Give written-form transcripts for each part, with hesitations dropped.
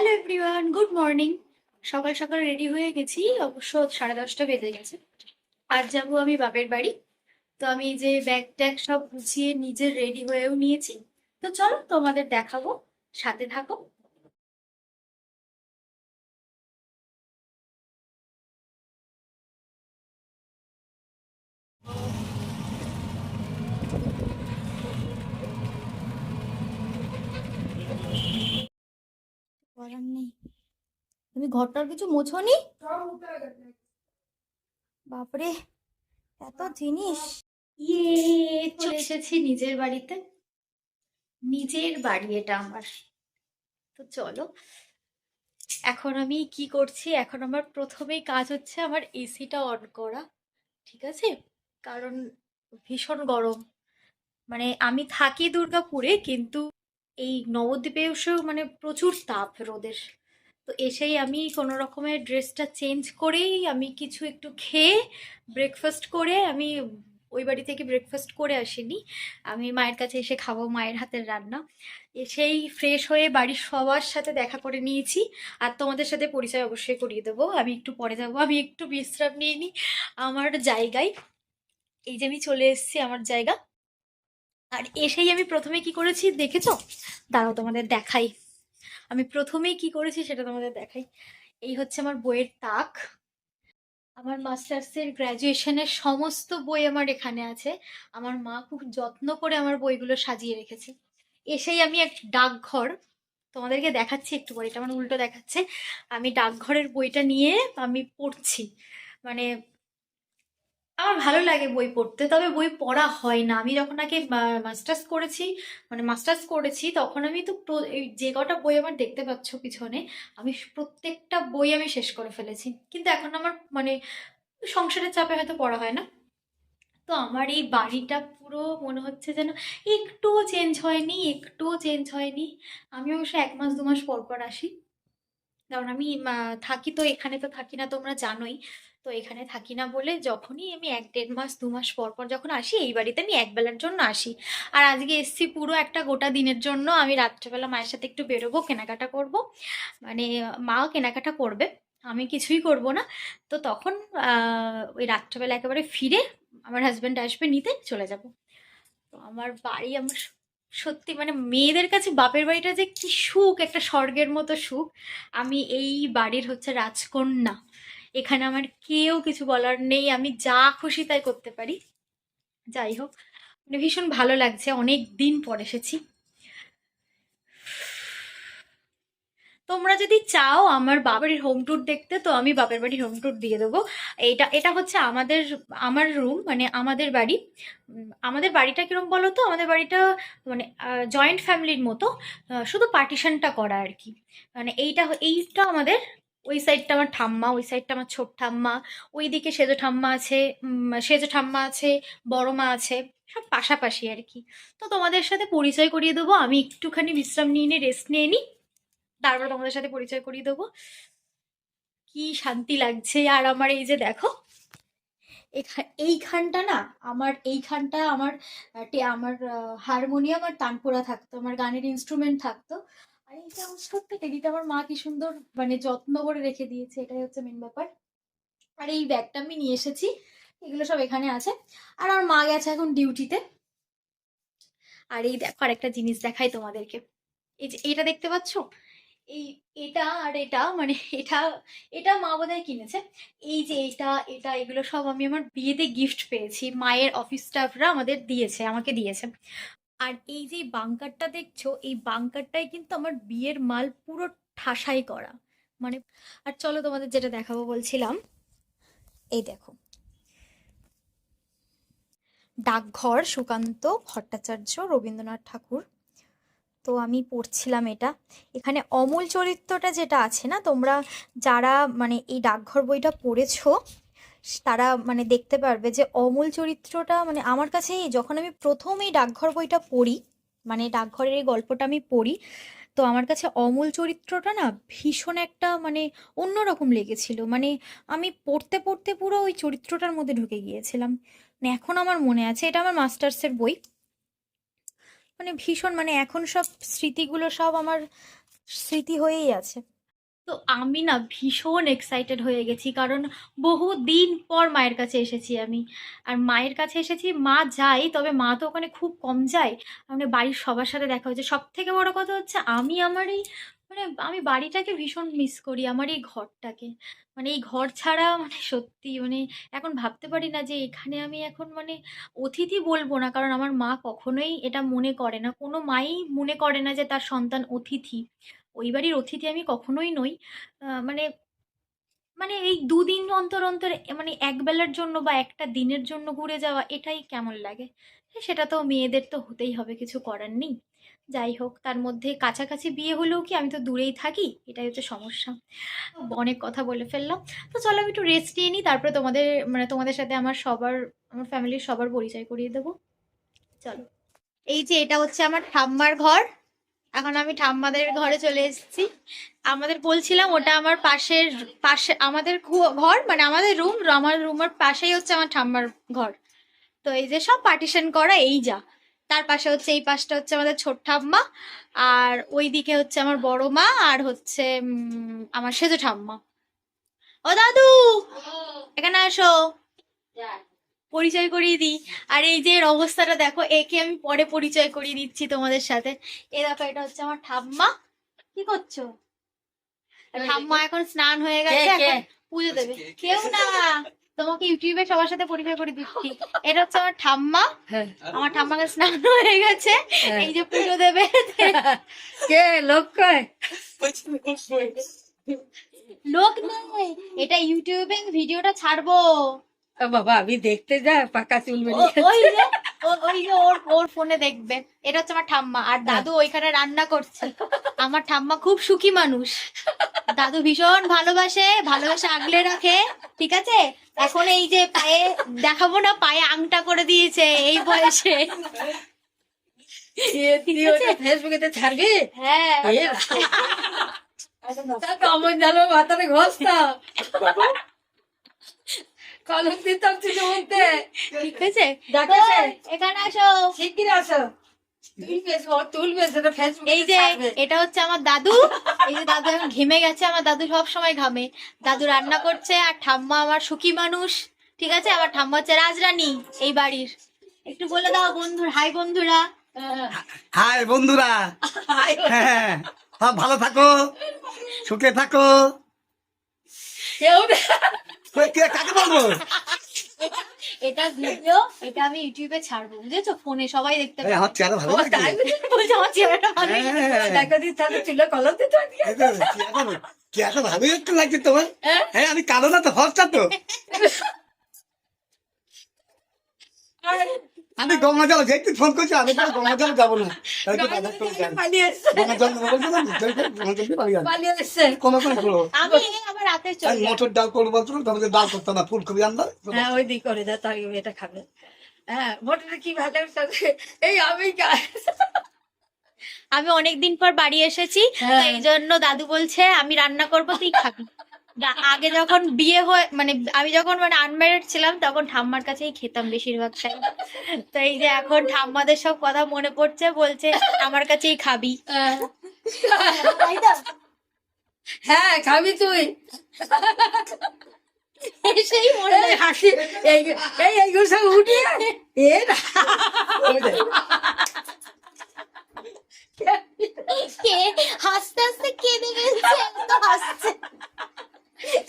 Hello everyone, good morning. সকাল সকাল ready হয়ে গেছি, অবশ্য 10:30 বেজে গেছে। আজ যাবো আমি বাপের বাড়ি। তো আমি এই যে ব্যাগ ট্যাগ সব গুছিয়ে নিজে রেডি হয়েও নিয়েছি। তো চলো তোমাদের দেখাবো, সাথে থাকো। করার নেই, তুমি ঘরটার কিছু মোছোনি? বাপরে, এত জিনিস! চলে এসেছি নিজের বাড়িতে। নিজের বাড়ি এটা আমার। তো চলো, এখন আমি কি করছি, এখন আমার প্রথমেই কাজ হচ্ছে আমার এসিটা অন করা। ঠিক আছে, কারণ ভীষণ গরম। মানে আমি থাকি দুর্গাপুরে, কিন্তু এই নবদ্বীপে এসেও মানে প্রচুর তাপ রোদের। তো এসেই আমি কোনো রকমের ড্রেসটা চেঞ্জ করেই আমি কিছু একটু খেয়ে ব্রেকফাস্ট করে আমি ওই বাড়ি থেকে ব্রেকফাস্ট করে আসিনি, আমি মায়ের কাছে এসে খাবো মায়ের হাতের রান্না। এসেই ফ্রেশ হয়ে বাড়ির সবার সাথে দেখা করে নিয়েছি। আর তোমাদের সাথে পরিচয় অবশ্যই করিয়ে দেবো, আমি একটু পরে যাবো। আমি একটু বিশ্রাম নিয়ে নিই আমার জায়গায়। এই যে আমি চলে এসেছি আমার জায়গা। আর এসেই আমি প্রথমে কি করেছি দেখেছো? দাঁড়াও তোমাদের দেখাই। আমি প্রথমেই কি করেছি সেটা তোমাদের দেখাই। এই হচ্ছে আমার বইয়ের তাক। আমার মাস্টার্সের গ্র্যাজুয়েশনের সমস্ত বই আমার এখানে আছে। আমার মা খুব যত্ন করে আমার বইগুলো সাজিয়ে রেখেছে। এসেই আমি এক ডাকঘর, তোমাদেরকে দেখাচ্ছি একটু পরে, এটা আমার উল্টো দেখাচ্ছে। আমি ডাকঘরের বইটা নিয়ে আমি পড়ছি। মানে আমার ভালো লাগে বই পড়তে, তবে বই পড়া হয় না। আমি যখন আগে মাস্টার্স করেছি, মানে মাস্টার্স করেছি, তখন আমি তো এই যে কটা বই আমার দেখতে পাচ্ছ পিছনে, আমি প্রত্যেকটা বই আমি শেষ করে ফেলেছি। কিন্তু এখন আমার মানে সংসারের চাপে হয়তো পড়া হয় না। তো আমার এই বাড়িটা পুরো মনে হচ্ছে যেন একটুও চেঞ্জ হয়নি, একটুও চেঞ্জ হয়নি। আমি অবশ্য 1 মাস 2 মাস পর পর আসি, কারণ আমি থাকি তো এখানে, তো থাকি না তোমরা জানোই। তো এখানে থাকি না বলে যখনই আমি 1 1.5 মাস 2 মাস পর পর যখন আসি, এই বাড়িতে আমি একবেলার জন্য আসি। আর আজকে এসছি পুরো একটা গোটা দিনের জন্য। আমি রাত্রেবেলা মায়ের সাথে একটু বেরোবো, কেনাকাটা করব। মানে মাও কেনাকাটা করবে, আমি কিছুই করব না। তো তখন ওই রাত্রেবেলা একেবারে ফিরে আমার হাজব্যান্ড আসবে নিতে, চলে যাব। তো আমার বাড়ি আমার সত্যি মানে মেয়েদের কাছে বাপের বাড়িটা যে কি সুখ, একটা স্বর্গের মতো সুখ। আমি এই বাড়ির হচ্ছে রাজকন্যা। এখানে আমার কেউ কিছু বলার নেই, আমি যা খুশি তাই করতে পারি। যাই হোক, মানে ভীষণ ভালো লাগছে, অনেক দিন পর এসেছি। তোমরা যদি চাও আমার বাবার হোম ট্যুর দেখতে, তো আমি বাপের বাড়ির হোম ট্যুর দিয়ে দেবো। এটা এটা হচ্ছে আমার রুম, মানে আমাদের বাড়ি। আমাদের বাড়িটা কিরম বলো তো, আমাদের বাড়িটা মানে জয়েন্ট ফ্যামিলির মতো, শুধু পার্টিশনটা করা আর কি। মানে এইটা আমাদের, ওই সাইডটা আমার ঠাম্মা, ওই সাইডটা আমার ছোট ঠাম্মা, ওইদিকে সেজো ঠাম্মা আছে, সেজো ঠাম্মা আছে, বড় মা আছে, সব পাশাপাশি আর কি। তো তোমাদের সাথে পরিচয় করিয়ে দেবো, আমি একটুখানি বিশ্রাম নিয়ে নিই, রেস্ট নিয়ে নিই, তারপর তোমাদের সাথে পরিচয় করিয়ে দেবো। কি শান্তি লাগছে! আর আমার এই যে দেখো, এইখানটা না, এইখানটা আমার আমার হারমোনিয়াম আর তানপুরা থাকতো, আমার গানের ইনস্ট্রুমেন্ট থাকতো। আর এইটা আমার সত্যি টেডিটা আমার মা কি সুন্দর মানে যত্ন করে রেখে দিয়েছে, এটাই হচ্ছে মেন ব্যাপার। আর এই ব্যাগটা আমি নিয়ে এসেছি, এগুলো সব এখানে আছে। আর আমার মা গেছে এখন ডিউটিতে। আর এই দেখো, আর একটা জিনিস দেখাই তোমাদেরকে। এই যে এটা দেখতে পাচ্ছ, এই এটা আর এটা মানে এটা এটা মা বোধহয় কিনেছে। এই যে এটা এটা এগুলো সব আমি আমার বিয়েতে গিফট পেয়েছি, মায়ের অফিস স্টাফরা আমাদের দিয়েছে, আমাকে দিয়েছে। আর এই যে বাংকারটা দেখছো, এই বাংকারটাই কিন্তু আমার বিয়ের মাল পুরো ঠাসাই করা। মানে আর চলো তোমাদের যেটা দেখাবো বলছিলাম, এই দেখো, ডাকঘর সুকান্ত ভট্টাচার্য, রবীন্দ্রনাথ ঠাকুর। তো আমি পড়ছিলাম এটা। এখানে অমূল চরিত্রটা যেটা আছে না, তোমরা যারা মানে এই ডাকঘর বইটা পড়েছো তারা মানে দেখতে পারবে যে অমূল চরিত্রটা মানে আমার কাছে যখন আমি প্রথম এই ডাকঘর বইটা পড়ি, মানে ডাকঘরের এই গল্পটা আমি পড়ি, তো আমার কাছে অমূল চরিত্রটা না ভীষণ একটা মানে অন্যরকম লেগেছিল। মানে আমি পড়তে পড়তে পুরো ওই চরিত্রটার মধ্যে ঢুকে গিয়েছিলাম। মানে এখন আমার মনে আছে, এটা আমার মাস্টার্সের বই। মানে ভীষণ মানে এখন সব স্মৃতিগুলো সব আমার স্মৃতি হয়েই আছে। তো আমি না ভীষণ এক্সাইটেড হয়ে গেছি, কারণ বহু দিন পর মায়ের কাছে এসেছি আমি। আর মায়ের কাছে এসেছি, মা যায় তবে মা তো ওখানে খুব কম যায়। মানে বাড়ির সবার সাথে দেখা হয়েছে। সব থেকে বড় কথা হচ্ছে আমি আমার এই মানে আমি বাড়িটাকে ভীষণ মিস করি, আমার এই ঘরটাকে। মানে এই ঘর ছাড়া মানে সত্যি মানে এখন ভাবতে পারি না যে এখানে আমি এখন মানে অতিথি বলবো না, কারণ আমার মা কখনোই এটা মনে করে না, কোনো মাই মনে করে না যে তার সন্তান অতিথি। ওই বাড়ির অতিথি আমি কখনোই নই। মানে মানে এই দুদিন অন্তর অন্তর মানে একবেলার জন্য বা একটা দিনের জন্য ঘুরে যাওয়া, এটাই কেমন লাগে। সেটা তো মেয়েদের তো হতেই হবে, কিছু করার নেই। যাই হোক, তার মধ্যে কাছাকাছি বিয়ে হলেও কি আমি তো দূরেই থাকি, এটাই হচ্ছে সমস্যা। অনেক কথা বলে ফেললাম। তো চলো আমি একটু রেস্ট নিয়ে নিই, তারপরে তোমাদের মানে তোমাদের সাথে আমার ফ্যামিলির সবার পরিচয় করিয়ে দেবো। চলো। এই যে এটা হচ্ছে আমার ঠাম্মার ঘর। এখন আমি ঠাম্মাদের ঘরে চলে এসেছি। আমাদের বলছিলাম ওটা আমার পাশের পাশে আমাদের ঘর, মানে আমাদের রুম, আমার রুমের পাশেই হচ্ছে আমার ঠাম্মার ঘর। তো এই যে সব পার্টিশন করা, এই যা তার পাশে হচ্ছে, এই পাশটা হচ্ছে আমাদের ছোট ঠাম্মা, আর ওই দিকে হচ্ছে আমার বড় মা, আর হচ্ছে আমার সেজো ঠাম্মা। ও দাদু, এখানে আসো, পরিচয় করিয়ে দিই। আর এই যে এর অবস্থাটা দেখো, একে আমি পরে পরিচয় করিয়ে দিচ্ছি তোমাদের সাথে। এ দেখো, এটা হচ্ছে আমার ঠাম্মা। কি করছো? ঠাম্মা এখন স্নান হয়ে গেছে, এখন পুজো দেবে। কেউ না, তোমাকে ইউটিউবে সবার সাথে পরিচয় করে দিচ্ছি। এটা হচ্ছে আমার ঠাম্মা। আমার ঠাম্মাকে স্নান হয়ে গেছে, এই যে পুজো দেবে। কে লোক কয়? লোক নেই, এটা ইউটিউবে ভিডিওটা ছাড়বো। ও বাবা, আমি দেখতে যা পাকা চুল ওই বেরিয়ে যে ওই যে ওর ওর ফোনে দেখবে। এটা হচ্ছে আমার ঠাম্মা, আর দাদু ওইখানে রান্না করছে। আমার ঠাম্মা খুব সুখী মানুষ, দাদু ভীষণ ভালোবাসে, ভালোবাসে আগলে রাখে। ঠিক আছে, এখন এই যে পায়ে দেখাবো না, পায়ে আংটা করে দিয়েছে এই বয়সে। ফেসবুকে ছাড়বি? হ্যাঁ, কমন জানো মাথারে ঘষতা, কলম দিতাম ছিল মধ্যে। ঠিক আছে, ডাকেছে? এখানে আসো, শিগগির আসো। তুলবে সেটা ফেসবুকে এই যে ছাড়বে। এটা হচ্ছে আমার দাদু। এই যে দাদু এখন ঘেমে গেছে, আমার দাদু সব সময় ঘামে। দাদু রান্না করছে, আর ঠাম্মা আমার সুখী মানুষ। ঠিক আছে, আমার ঠাম্মা হচ্ছে রাজরানী এই বাড়ির। একটু বলে দাও বন্ধুর, হাই বন্ধুরা। হাই বন্ধুরা, হ্যাঁ সব ভালো থাকো, সুখে থাকো। কেউ না। কাকে বলবো? এটা ভিডিও, এটা আমি ইউটিউবে ছাড়বো, বুঝেছো? ফোনে সবাই দেখতে পাবে। আমার চেহারা ভালো লাগছে। বলছে আমার চেহারাটা ভালো লাগছে। হ্যাঁ, দেখো দি তাহলে চুলে কলম দিতে হবে। এই তো, চেহারা ভালোই একটু লাগছে তোমার। হ্যাঁ, আমি কালো না তো, ফর্সা তো। আমি গঙ্গা জল যেতে ফোন করছি, আমি তো গঙ্গা জল যাবো না। তাই তো বাজার করে যাই। পালিয়ে এসছে। গঙ্গা জল নেবো বলছো না, গঙ্গা জল দিয়ে পালিয়ে যাই। পালিয়ে এসছে। কোনো কোনো করো। আমি আবার রাতে আমি চলে মটর ডাল করবো বলছো, তোমাদের ডাল করতাম না, ফুলকপি আনলাম। হ্যাঁ, ওই দিক করে যা, তাই এটা খাবে। হ্যাঁ, মোটরে কি ভালো এই আমি আমি অনেকদিন পর বাড়ি এসেছি, তো এই জন্য দাদু বলছে আমি রান্না করবো, তুই খাবি। আগে যখন বিয়ে হয়, মানে আমি যখন মানে আনম্যারিড ছিলাম, তখন ঠাম্মার কাছেই খেতাম বেশিরভাগ টাইম। তো এই যে এখন ঠাম্মাদের সব কথা মনে পড়ছে, বলছে আমার কাছেই খাবি। তাই তো? হ্যাঁ, খাবি তুই। সেই মনে এই হাসি, এইগুলো সব উঠে কে হাসতে হাসতে কেঁদে ফেলছে, তো হাসছে,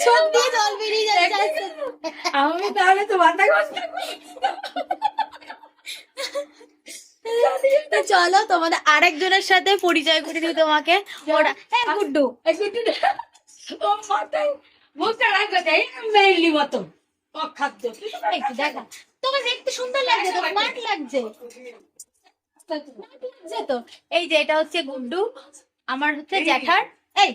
চোখ দিয়ে জল বেরিয়ে যাচ্ছে আস্তে আস্তে। আমি তাহলে তো মাথা ঘষতে। তো চলো তোমাদের আরেকজনের সাথে পরিচয় করে দিই তোমাকে। ওরা হ্যাঁ গুড্ডু। ও মাথায় মুখটা রাখবে, তাই মেইলি মতো অখাদ্য। একটু দেখা, তোকে দেখতে সুন্দর লাগছে, তো স্মার্ট লাগছে। লাগছে তো। এই যে এটা হচ্ছে গুড্ডু, আমার হচ্ছে জ্যাঠার। এই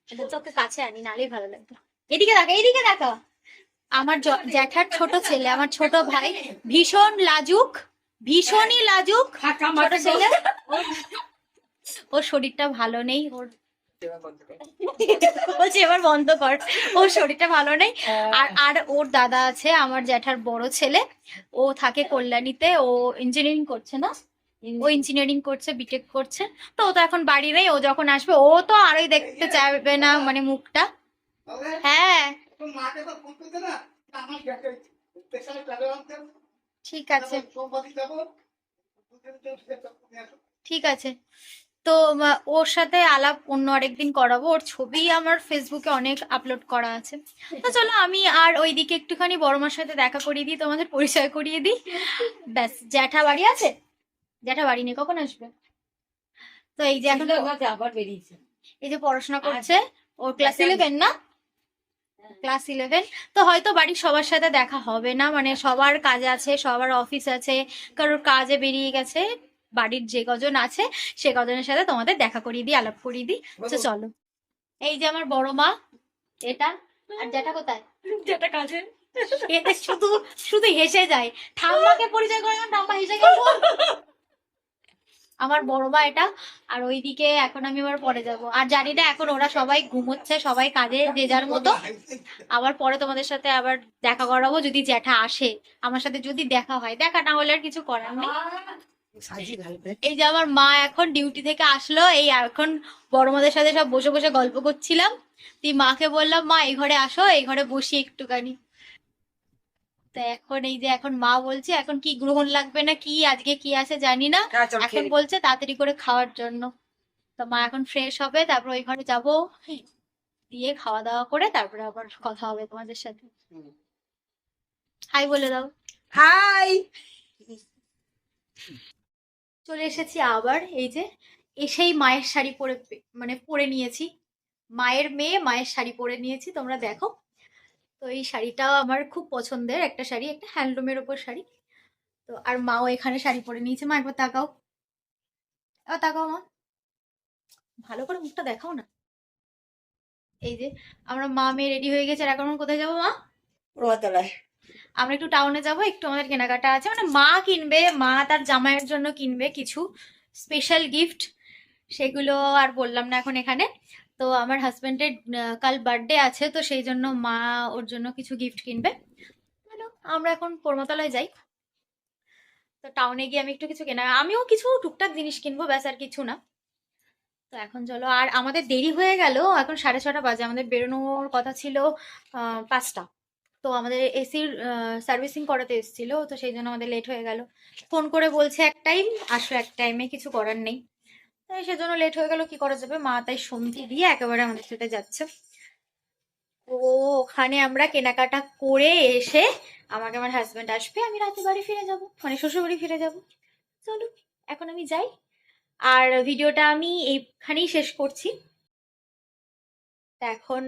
এটা তোকে কাছে আনি, নালেই ভালো লাগবে। এদিকে দেখা, এইদিকে দেখা। আমার জ্যাঠার ছোট ছেলে, আমার ছোট ভাই, ভীষণ লাজুক, ভীষণই লাজুক ফাঁকা ছোট মাঠে ছেলে। ওর শরীরটা ভালো নেই, ওর বলছি এবার বন্ধ কর, ওর শরীরটা ভালো নেই। আর ওর দাদা আছে, আমার জ্যাঠার বড় ছেলে, ও থাকে কল্যাণীতে, ও ইঞ্জিনিয়ারিং করছে না, ও ইঞ্জিনিয়ারিং করছে, বিটেক করছে। তো ও তো এখন বাড়ি নেই, ও যখন আসবে ও তো আরই দেখতে চাইবে না মানে মুখটা। হ্যাঁ তোর মাকে তো ফোন করতে না, আমার গ্যাসে স্পেশাল ট্রাভেল আনতে ঠিক আছে, সোমবারই যাবো। ঠিক আছে। তো ওর সাথে আলাপ অন্য আরেকদিন করাবো, ওর ছবি আমার ফেসবুকে অনেক আপলোড করা আছে। তো চলো আমি আর ওইদিকে একটুখানি বড় মার সাথে দেখা করিয়ে দিই, তোমাদের পরিচয় করিয়ে দিই। ব্যাস, জ্যাঠা বাড়ি আছে? জ্যাঠা বাড়ি নেই, কখন আসবে? তো এই যে এখন আবার বেরিয়েছে। এই যে পড়াশোনা করছে, ওর ক্লাস 11 না? ক্লাস 11। তো হয়তো বাড়ির সবার সাথে দেখা হবে না, মানে সবার কাজ আছে, সবার অফিস আছে, কারোর কাজে বেরিয়ে গেছে। বাড়ির যে কজন আছে সে কজনের সাথে তোমাদের দেখা করিয়ে দিই, আলাপ করিয়ে দিই। তো চলো, এই যে আমার বড় মা এটা। আর জ্যাঠা কোথায়? যেটা কাজে এতে শুধু শুধু হেসে যায়। ঠাম্মাকে পরিচয় করে আমার ঠাম্মা হেসে গেল। আমার বড় মা এটা। আর ওইদিকে এখন আমি আবার পরে যাব, আর জানি না এখন ওরা সবাই ঘুমোচ্ছে, সবাই কাজে যে যার মতো। আবার পরে তোমাদের সাথে আবার দেখা করাবো যদি জ্যাঠা আসে, আমার সাথে যদি দেখা হয়। দেখা না হলে আর কিছু করার নেই। এই যে আমার মা এখন ডিউটি থেকে আসলো, এই এখন বড় মাদের সাথে সব বসে বসে গল্প করছিলাম। তুই মাকে বললাম মা এই ঘরে আসো, এই ঘরে বসি একটুখানি। তো এখন এই যে এখন মা বলছে এখন কি গ্রহণ লাগবে না কি, আজকে কি আছে জানি না, এখন বলছে তাড়াতাড়ি করে খাওয়ার জন্য। তো মা এখন ফ্রেশ হবে, তারপর ওই ঘরে যাবো, দিয়ে খাওয়া দাওয়া করে তারপরে আবার কথা হবে তোমাদের সাথে। হাই বলে দাও। হাই। চলে এসেছি আবার, এই যে এসেই মায়ের শাড়ি পরে মানে পরে নিয়েছি, মায়ের মেয়ে মায়ের শাড়ি পরে নিয়েছি, তোমরা দেখো। তো এই শাড়িটাও আমার খুব পছন্দের একটা শাড়ি, একটা হ্যান্ডলুমের ওপর শাড়ি। তো আর মাও এখানে শাড়ি পরে নিয়েছে। মা একবার তাকাও, এবার তাকাও মা, ভালো করে মুখটা দেখাও না। এই যে আমরা মা মেয়ে রেডি হয়ে গেছে, আর এখন আমরা কোথায় যাবো মা? রোয়াতলায়। আমরা একটু টাউনে যাব, একটু আমাদের কেনাকাটা আছে, মানে মা কিনবে, মা তার জামাইয়ের জন্য কিনবে কিছু স্পেশাল গিফট, সেগুলো আর বললাম না এখন এখানে। তো আমার হাজবেন্ডের কাল বার্থডে আছে, তো সেই জন্য মা ওর জন্য কিছু গিফট কিনবে। চলো আমরা এখন কর্মতলায় যাই। তো টাউনে গিয়ে আমি একটু কিছু কেনা, আমিও কিছু টুকটাক জিনিস কিনবো, ব্যাস আর কিছু না। তো এখন চলো, আর আমাদের দেরি হয়ে গেল, এখন 6:30 বাজে, আমাদের বেরোনোর কথা ছিল 5টা। তো আমাদের এসির সার্ভিসিং করাতে এসেছিল, তো সেই জন্য আমাদের লেট হয়ে গেল। ফোন করে বলছে এক টাইম, আসলো এক টাইমে, কিছু করার নেই। তাই সেজন্য লেট হয়ে গেল, কি করা যাবে। মা তাই সন্ধি দিয়ে একেবারে আমাদের সাথে যাচ্ছে। ও ওখানে আমরা কেনাকাটা করে এসে আমাকে আমার হাজবেন্ড আসবে, আমি রাতে বাড়ি ফিরে যাব, মানে শ্বশুর বাড়ি ফিরে যাব। চলো এখন আমি যাই, আর ভিডিওটা আমি এইখানেই শেষ করছি। এখন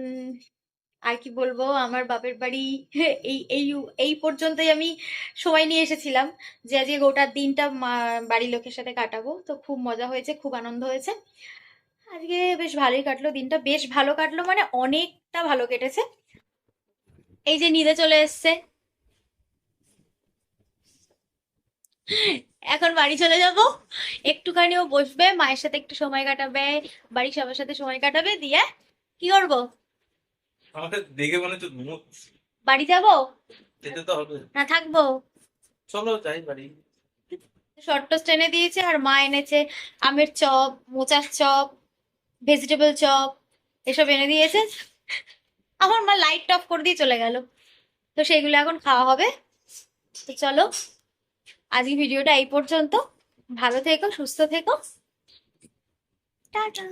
আর কি বলবো, আমার বাপের বাড়ি এই এই এই পর্যন্তই আমি সময় নিয়ে এসেছিলাম, যে আজকে গোটা দিনটা বাড়ির লোকের সাথে কাটাবো। তো খুব মজা হয়েছে, খুব আনন্দ হয়েছে আজকে, বেশ ভালোই কাটলো দিনটা, বেশ ভালো কাটলো মানে অনেকটা ভালো কেটেছে। এই যে নিদে চলে এসছে, এখন বাড়ি চলে যাব, একটুখানি ও বসবে, মায়ের সাথে একটু সময় কাটাবে, বাড়ির সবার সাথে সময় কাটাবে, দিয়ে কি করবো, আমাকে দেখে মনে হচ্ছে ঘুমোচ্ছে। বাড়ি যাব যেতে তো হবে। না থাকবো। চলো যাই বাড়ি। শর্ট টোস্ট এনে দিয়েছে, আর মা এনেছে আমের চপ, মোচার চপ, ভেজিটেবল চপ, এসব এনে দিয়েছে। আমার মা লাইট অফ করে দিয়ে চলে গেল, তো সেইগুলো এখন খাওয়া হবে। তো চলো আজকে ভিডিওটা এই পর্যন্ত, ভালো থেকো, সুস্থ থেকো, টাটা।